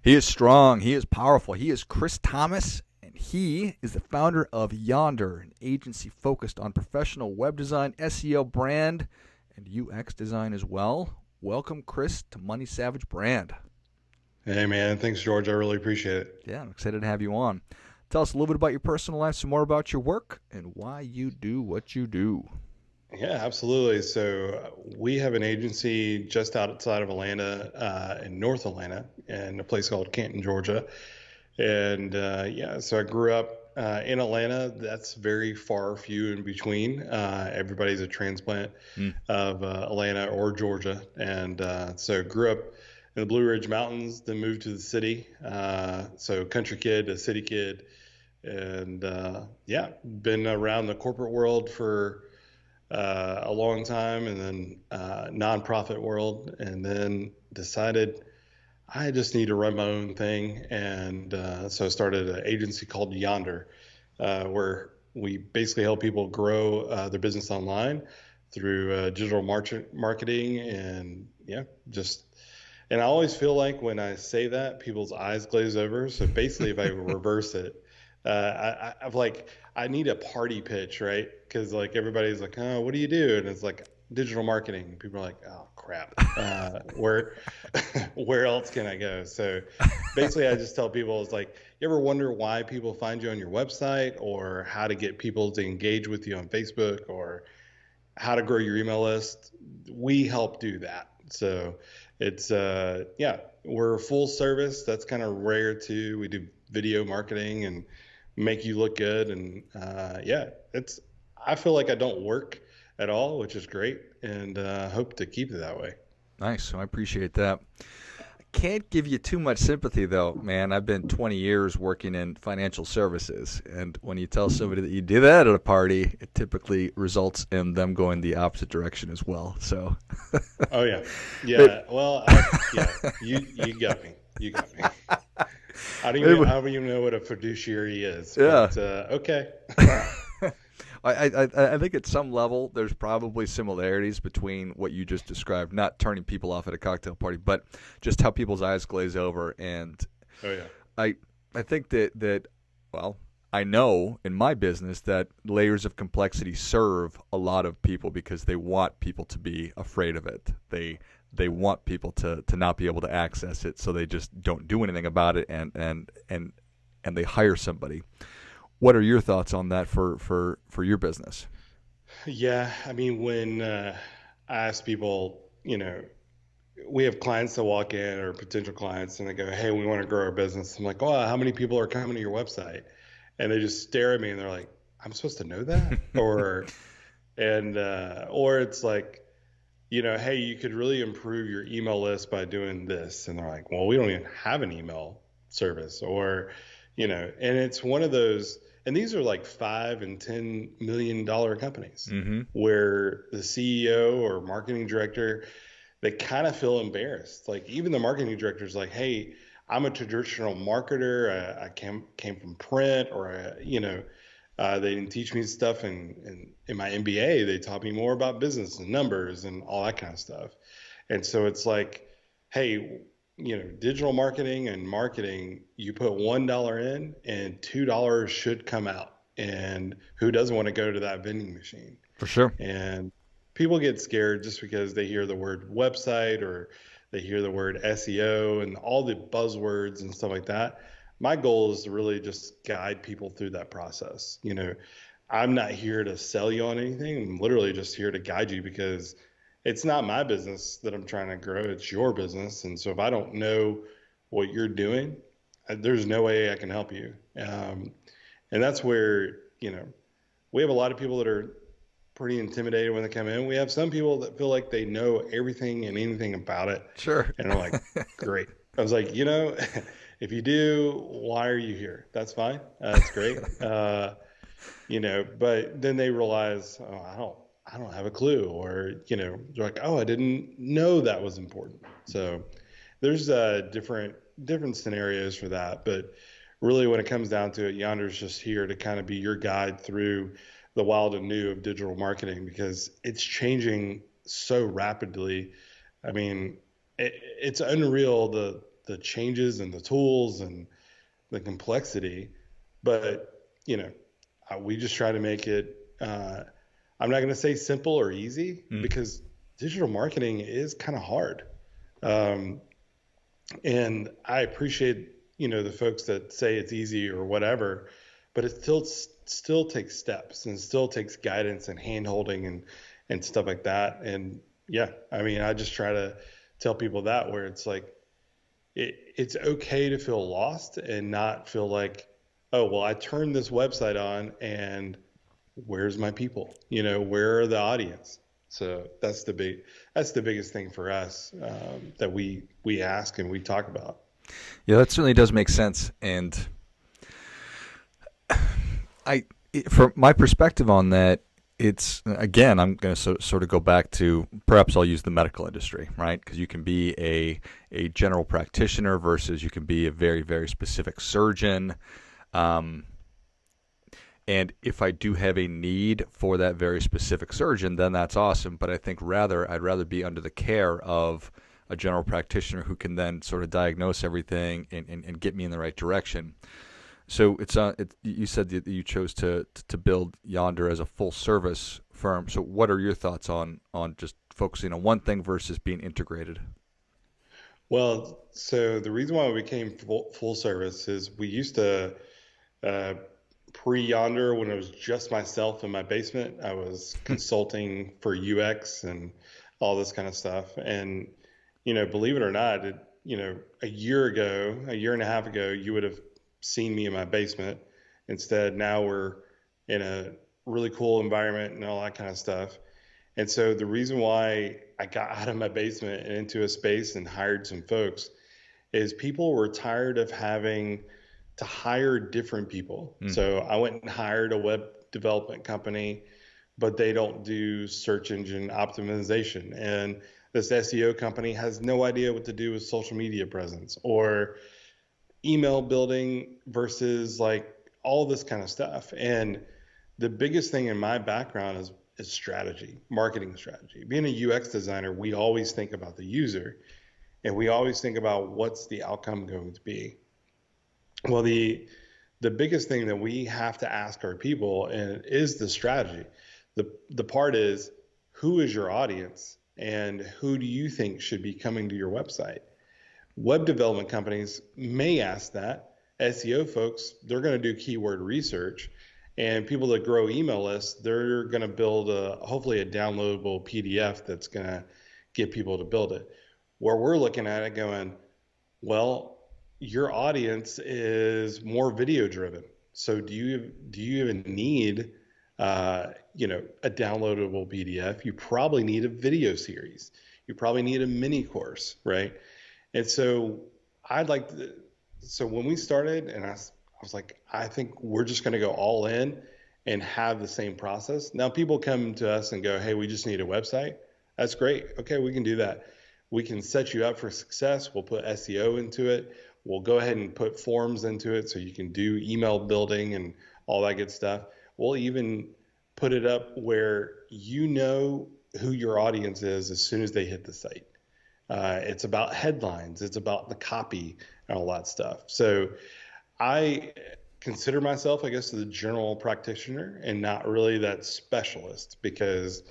He is strong. He is powerful. He is Chris Thomas, and he is the founder of Yonder, an agency focused on professional web design, SEO, brand, and UX design as well. Welcome, Chris, to Money Savage Brand. Hey man, thanks George. I really appreciate it. Yeah, I'm excited to have you on. Tell us a little bit about your personal life, some more about your work, and why you do what you do. Yeah, absolutely. We have an agency just outside of Atlanta, in North Atlanta, in a place called Canton, Georgia. So I grew up in Atlanta. That's very far few in between. Everybody's a transplant Mm. of Atlanta or Georgia, and grew up in the Blue Ridge Mountains. Then moved to the city. So country kid, a city kid, and been around the corporate world for a long time, and then nonprofit world, and then decided I just need to run my own thing, and so I started an agency called Yonder, where we basically help people grow their business online through digital marketing, and just. And I always feel like when I say that, people's eyes glaze over. So basically, if I reverse it, I've like I need a party pitch, right? Because like everybody's like, oh, what do you do? And it's like digital marketing. People are like, oh crap, where where else can I go? So basically, I just tell people it's like, you ever wonder why people find you on your website, or how to get people to engage with you on Facebook, or how to grow your email list? We help do that. So we're full service. That's kind of rare too. We do video marketing and make you look good. It's, I feel like I don't work at all, which is great, and hope to keep it that way. Nice. I appreciate that. Can't give you too much sympathy though, man. I've been 20 years working in financial services, and when you tell somebody that you do that at a party, it typically results in them going the opposite direction as well. So, Oh yeah, maybe, yeah. Well, you got me. You got me. maybe, I don't even know what a fiduciary is, yeah. but okay. I think at some level there's probably similarities between what you just described, not turning people off at a cocktail party, but just how people's eyes glaze over. And Oh yeah. I I think that well, I know in my business that layers of complexity serve a lot of people because they want people to be afraid of it. They want people to not be able to access it, so they just don't do anything about it, and they hire somebody. What are your thoughts on that for your business? Yeah, I mean, when I ask people, we have clients that walk in, or potential clients, and they go, "Hey, we want to grow our business." I'm like, "Oh, how many people are coming to your website?" And they just stare at me, and they're like, "I'm supposed to know that?" Or it's like, "Hey, you could really improve your email list by doing this," and they're like, "Well, we don't even have an email service," and it's one of those, and these are like $5 and $10 million companies, Mm-hmm. where the CEO or marketing director, they kind of feel embarrassed. Like even the marketing director is like, "Hey, I'm a traditional marketer. I came from print, or they didn't teach me stuff in my MBA. They taught me more about business and numbers and all that kind of stuff." And so it's like, hey, digital marketing and marketing, you put $1 in and $2 should come out. And who doesn't want to go to that vending machine? For sure. And people get scared just because they hear the word website, or they hear the word SEO and all the buzzwords and stuff like that. My goal is to really just guide people through that process. I'm not here to sell you on anything. I'm literally just here to guide you, because it's not my business that I'm trying to grow. It's your business. And so if I don't know what you're doing, there's no way I can help you. And that's where, we have a lot of people that are pretty intimidated when they come in. We have some people that feel like they know everything and anything about it. Sure. And I'm like, great. I was like, if you do, why are you here? That's fine. That's great. But then they realize, oh, I don't have a clue, or, they're like, oh, I didn't know that was important. So there's different scenarios for that. But really, when it comes down to it, Yonder's just here to kind of be your guide through the wild and new of digital marketing, because it's changing so rapidly. I mean, it's unreal, the changes and the tools and the complexity. But, we just try to make it, I'm not going to say simple or easy, Mm. because digital marketing is kind of hard. Um, and I appreciate, the folks that say it's easy or whatever, but it still takes steps and still takes guidance and hand holding and stuff like that. And yeah, I mean, I just try to tell people that, where it's like, it's okay to feel lost and not feel like, oh, well, I turned this website on and where's my people? Where are the audience? So that's the biggest thing for us, that we ask and we talk about. Yeah, that certainly does make sense. And from my perspective on that, it's again, I'm going to sort of go back to, perhaps I'll use the medical industry, right? Because you can be a general practitioner versus you can be a very, very specific surgeon. Um, and if I do have a need for that very specific surgeon, then that's awesome. But I think I'd rather be under the care of a general practitioner who can then sort of diagnose everything and get me in the right direction. So you said that you chose to build Yonder as a full service firm. So what are your thoughts on just focusing on one thing versus being integrated? Well, so the reason why we became full service is we used to, uh, pre Yonder, when it was just myself in my basement, I was consulting for UX and all this kind of stuff. And, believe it or not, a year ago, a year and a half ago, you would have seen me in my basement. Instead, now we're in a really cool environment and all that kind of stuff. And so the reason why I got out of my basement and into a space and hired some folks is people were tired of having to hire different people. Mm. So I went and hired a web development company, but they don't do search engine optimization. And this SEO company has no idea what to do with social media presence or email building versus like all this kind of stuff. And the biggest thing in my background is strategy, marketing strategy. Being a UX designer, we always think about the user and we always think about what's the outcome going to be. Well, the biggest thing that we have to ask our people and is the strategy. The part is, who is your audience and who do you think should be coming to your website? Web development companies may ask that. SEO folks, they're going to do keyword research, and people that grow email lists, they're going to build hopefully a downloadable PDF that's going to get people to build it. Where we're looking at it going, well, your audience is more video driven. So do you even need a downloadable PDF? You probably need a video series. You probably need a mini course, right? And so I'd like to, so when we started, and I was like, I think we're just going to go all in and have the same process. Now people come to us and go, hey, we just need a website. That's great. Okay, we can do that. We can set you up for success. We'll put SEO into it. We'll go ahead and put forms into it so you can do email building and all that good stuff. We'll even put it up where you know who your audience is as soon as they hit the site. It's about headlines. It's about the copy and all that stuff. So I consider myself, I guess, the general practitioner and not really that specialist, because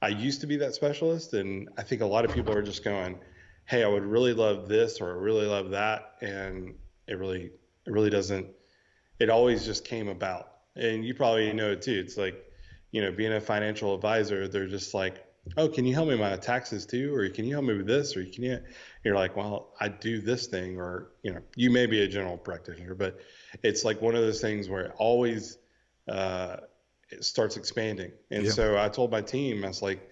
I used to be that specialist. And I think a lot of people are just going, hey, I would really love this or I really love that. And it really doesn't, it always just came about. And you probably know it too. It's like, being a financial advisor, they're just like, oh, can you help me with my taxes too? Or can you help me with this? Or you're like, well, I do this thing. Or, you may be a general practitioner, but it's like one of those things where it always it starts expanding. And Yeah. so I told my team, I was like,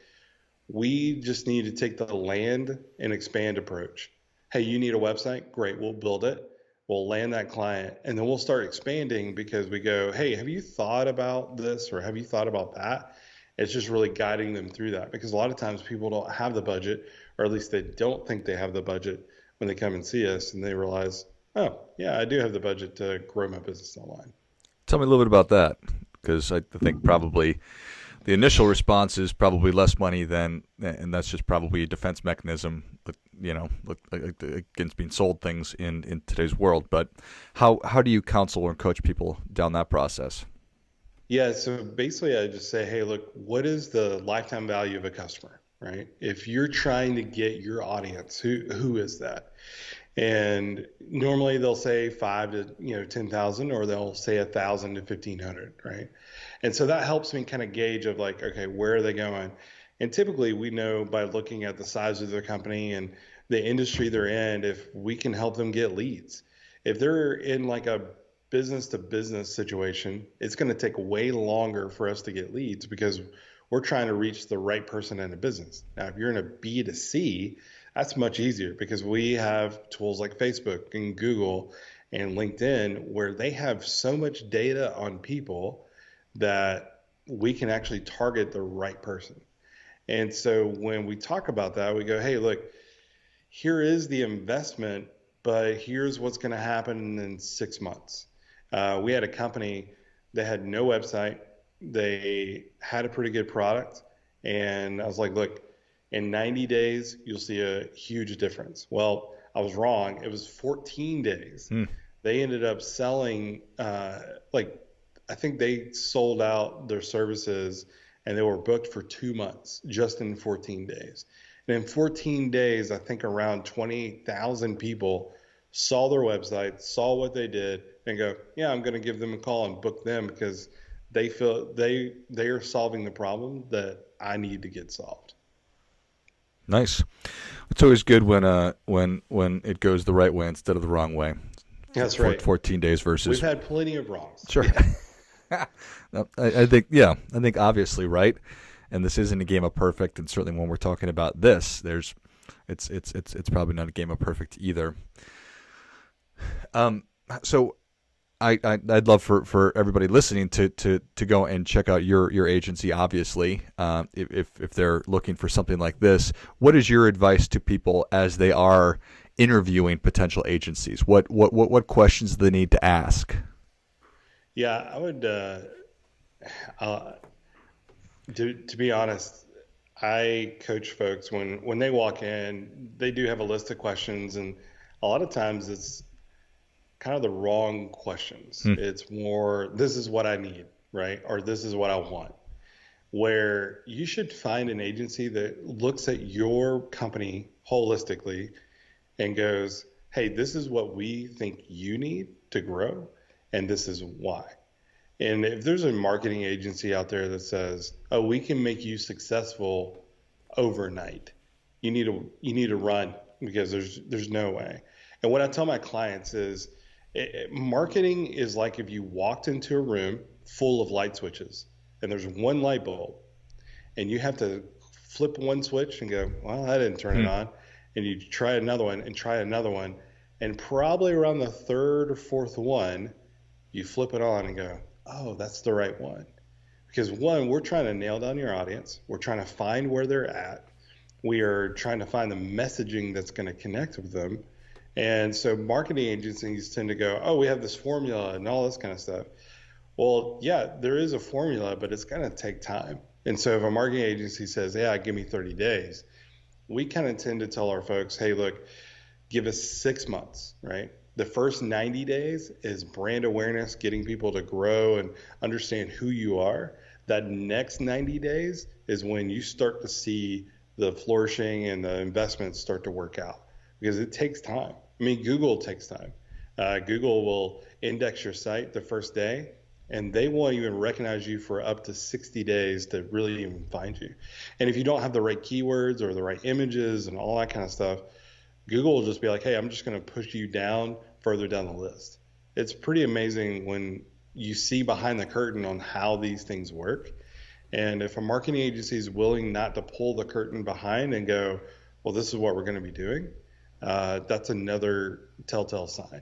we just need to take the land and expand approach. Hey, you need a website? Great, we'll build it. We'll land that client, and then we'll start expanding because we go, hey, have you thought about this or have you thought about that? It's just really guiding them through that, because a lot of times people don't have the budget, or at least they don't think they have the budget when they come and see us, and they realize, oh, yeah, I do have the budget to grow my business online. Tell me a little bit about that, because I think probably the initial response is probably less money than, and that's just probably a defense mechanism, against being sold things in today's world. But how do you counsel or coach people down that process? Yeah, so basically I just say, hey, look, what is the lifetime value of a customer, right? If you're trying to get your audience, who is that? And normally they'll say five to 10,000, or they'll say 1,000 to 1,500, right? And so that helps me kind of gauge of like, okay, where are they going? And typically we know by looking at the size of their company and the industry they're in, if we can help them get leads. If they're in like a business to business situation, it's going to take way longer for us to get leads because we're trying to reach the right person in a business. Now, if you're in a B2C, that's much easier because we have tools like Facebook and Google and LinkedIn where they have so much data on people that we can actually target the right person. And so when we talk about that, we go, hey, look, here is the investment, but here's what's going to happen in 6 months. We had a company that had no website. They had a pretty good product. And I was like, look, in 90 days, you'll see a huge difference. Well, I was wrong. It was 14 days. Hmm. They ended up selling, I think they sold out their services and they were booked for 2 months just in 14 days. And in 14 days, I think around 20,000 people saw their website, saw what they did, and go, yeah, I'm going to give them a call and book them because they feel they are solving the problem that I need to get solved. Nice. It's always good when it goes the right way instead of the wrong way. That's right. 14 days versus. We've had plenty of wrongs. Sure. No, I think obviously, right, and this isn't a game of perfect, and certainly when we're talking about this, it's probably not a game of perfect either. So I'd love for everybody listening to go and check out your agency. Obviously, if they're looking for something like this, what is your advice to people as they are interviewing potential agencies? What questions do they need to ask? Yeah, I would. To be honest, I coach folks when they walk in, they do have a list of questions, and a lot of times it's kind of the wrong questions. Hmm. It's more, this is what I need, right? Or this is what I want. Where you should find an agency that looks at your company holistically and goes, hey, this is what we think you need to grow, and this is why. And if there's a marketing agency out there that says, oh, we can make you successful overnight, you need to run because there's no way. And what I tell my clients is marketing is like if you walked into a room full of light switches and there's one light bulb and you have to flip one switch and go, well, I didn't turn it on. And you try another one and try another one. And probably around the third or fourth one, you flip it on and go, oh, that's the right one. Because one, we're trying to nail down your audience. We're trying to find where they're at. We are trying to find the messaging that's going to connect with them. And so marketing agencies tend to go, oh, we have this formula and all this kind of stuff. Well, yeah, there is a formula, but it's going to take time. And so if a marketing agency says, yeah, give me 30 days, we kind of tend to tell our folks, hey, look, give us 6 months, right? The first 90 days is brand awareness, getting people to grow and understand who you are. That next 90 days is when you start to see the flourishing and the investments start to work out because it takes time. I mean, Google takes time. Google will index your site the first day, and they won't even recognize you for up to 60 days to really even find you. And if you don't have the right keywords or the right images and all that kind of stuff, Google will just be like, hey, I'm just going to push you down further down the list. It's pretty amazing when you see behind the curtain on how these things work. And if a marketing agency is willing not to pull the curtain behind and go, well, this is what we're going to be doing, that's another telltale sign.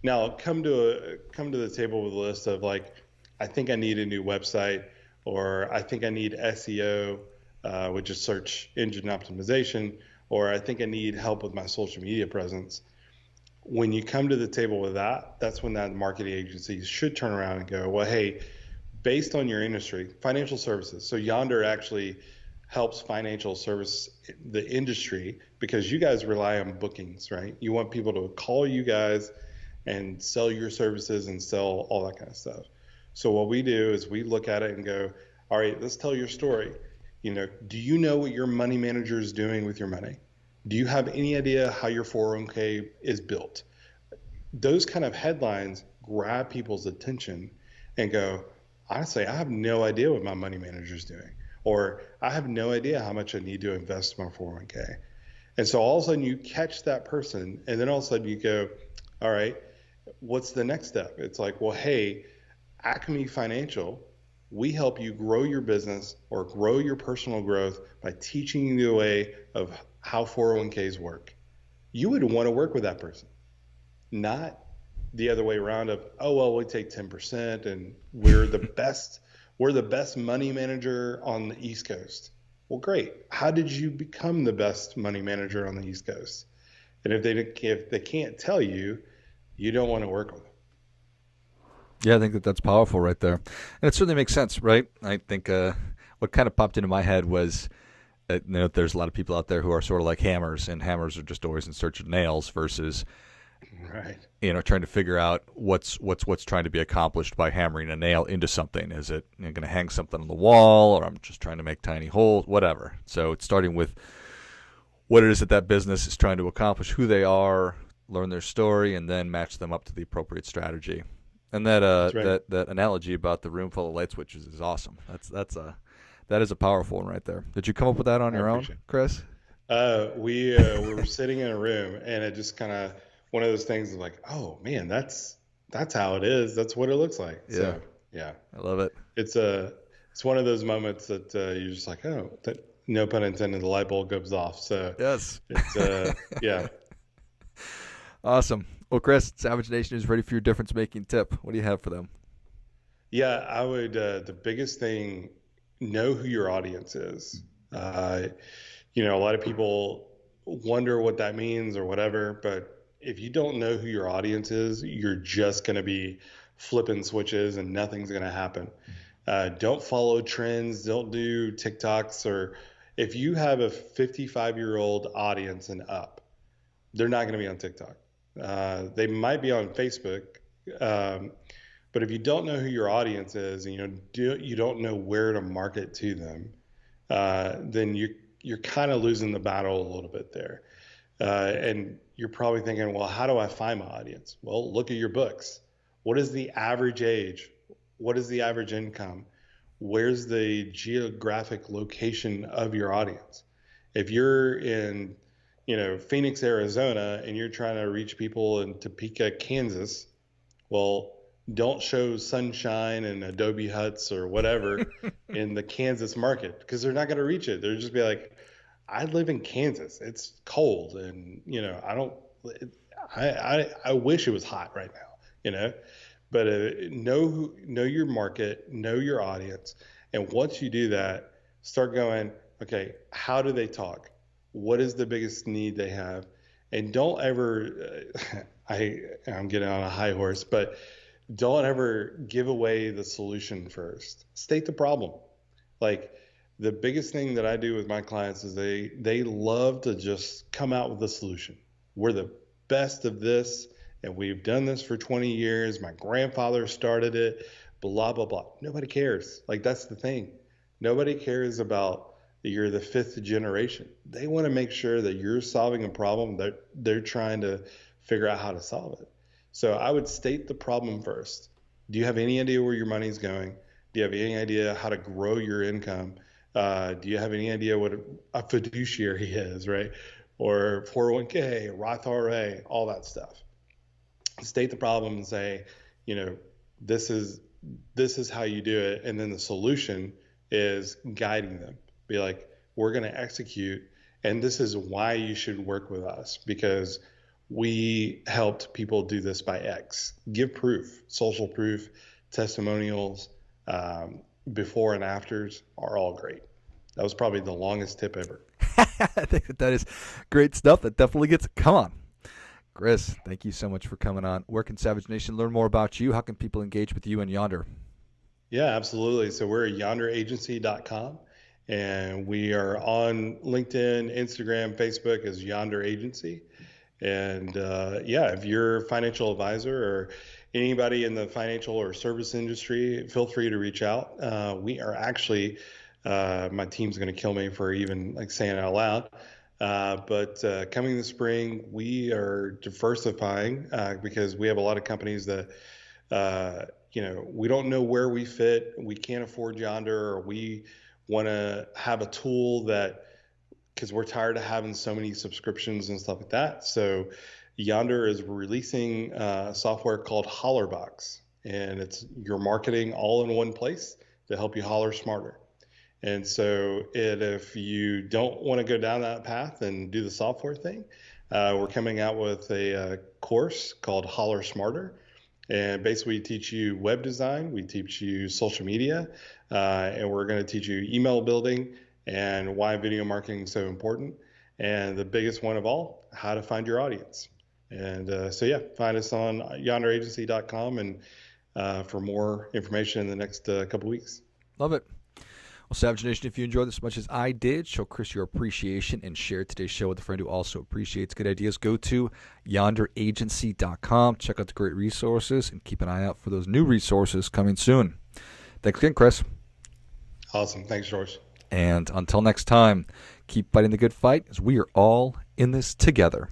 Now, come to the table with a list of like, I think I need a new website, or I think I need SEO, which is search engine optimization, or I think I need help with my social media presence. When you come to the table with that, that's when that marketing agency should turn around and go, well, hey, based on your industry, financial services. So Yonder actually helps financial service the industry because you guys rely on bookings, right? You want people to call you guys and sell your services and sell all that kind of stuff. So what we do is we look at it and go, all right, let's tell your story. Do you know what your money manager is doing with your money? Do you have any idea how your 401k is built? Those kind of headlines grab people's attention and go, honestly, I have no idea what my money manager is doing, or I have no idea how much I need to invest in my 401k. And so all of a sudden you catch that person, and then all of a sudden you go, all right, what's the next step? It's like, well, hey, Acme Financial, we help you grow your business or grow your personal growth by teaching you the way of how 401ks work. You would want to work with that person, not the other way around of, oh, well, we take 10% and we're the best money manager on the East Coast. Well, great. How did you become the best money manager on the East Coast? And if they can't tell you, you don't want to work with them. Yeah, I think that's powerful right there. And it certainly makes sense, right? I think what kind of popped into my head was, there's a lot of people out there who are sort of like hammers, and hammers are just always in search of nails versus, Right. trying to figure out what's trying to be accomplished by hammering a nail into something. Is it going to hang something on the wall, or I'm just trying to make tiny holes, whatever. So it's starting with what it is that business is trying to accomplish, who they are, learn their story, and then match them up to the appropriate strategy. And That's right. that analogy about the room full of light switches is awesome. That is a powerful one right there. Did you come up with that on I your own, appreciate Chris? we were sitting in a room, and it just kind of one of those things of like, oh man, that's how it is. That's what it looks like. Yeah, So yeah, I love it. it's one of those moments that you're just like, oh, that, no pun intended, the light bulb goes off. So Yes. it's yeah. Awesome. Well, Chris, Savage Nation is ready for your difference making tip. What do you have for them? Yeah, I would. The biggest thing, know who your audience is. Uh, a lot of people wonder what that means or whatever, but if you don't know who your audience is, you're just going to be flipping switches and nothing's going to happen. Don't follow trends. Don't do TikToks, or if you have a 55-year-old audience and up, they're not going to be on TikTok. They might be on Facebook. Um, but if you don't know who your audience is, and you don't know where to market to them, then you're kind of losing the battle a little bit there. And you're probably thinking, well, how do I find my audience? Well, look at your books. What is the average age? What is the average income? Where's the geographic location of your audience? If you're in, Phoenix, Arizona, and you're trying to reach people in Topeka, Kansas, well, don't show sunshine and Adobe huts or whatever in the Kansas market because they're not going to reach it. They'll just be like, I live in Kansas. It's cold, and I don't. I wish it was hot right now, But know your market, know your audience, and once you do that, start going. Okay, how do they talk? What is the biggest need they have? And don't ever. I'm getting on a high horse, but don't ever give away the solution first. State the problem. Like the biggest thing that I do with my clients is they love to just come out with a solution. We're the best of this, and we've done this for 20 years. My grandfather started it, blah blah blah. Nobody cares. Like that's the thing. Nobody cares about that you're the fifth generation. They want to make sure that you're solving a problem that they're trying to figure out how to solve it. So I would state the problem first. Do you have any idea where your money's going? Do you have any idea how to grow your income? Do you have any idea what a fiduciary is, right? Or 401k, Roth IRA, all that stuff. State the problem and say, you know, this is how you do it, and then the solution is guiding them. Be like, we're going to execute, and this is why you should work with us because we helped people do this by X. Give proof, social proof, testimonials, before and afters are all great. That was probably the longest tip ever. I think that is great stuff. That definitely gets it. Come on. Chris, thank you so much for coming on. Where can Savage Nation learn more about you? How can people engage with you and Yonder? Yeah, absolutely. So we're at yonderagency.com, and we are on LinkedIn, Instagram, Facebook as Yonder Agency. And yeah, if you're a financial advisor or anybody in the financial or service industry, feel free to reach out. We are actually, my team's going to kill me for even like saying it out loud. But coming this spring, we are diversifying because we have a lot of companies that uh, we don't know where we fit. We can't afford Yonder, or we want to have a tool that, because we're tired of having so many subscriptions and stuff like that. So Yonder is releasing software called Hollerbox, and it's your marketing all in one place to help you holler smarter. And so if you don't want to go down that path and do the software thing, we're coming out with a course called Holler Smarter. And basically, we teach you web design, we teach you social media, and we're going to teach you email building and why video marketing is so important. And the biggest one of all, how to find your audience. And so, yeah, find us on yonderagency.com and for more information in the next couple weeks. Love it. Well, Savage Nation, if you enjoyed this as much as I did, show Chris your appreciation and share today's show with a friend who also appreciates good ideas. Go to yonderagency.com. Check out the great resources and keep an eye out for those new resources coming soon. Thanks again, Chris. Awesome. Thanks, George. And until next time, keep fighting the good fight as we are all in this together.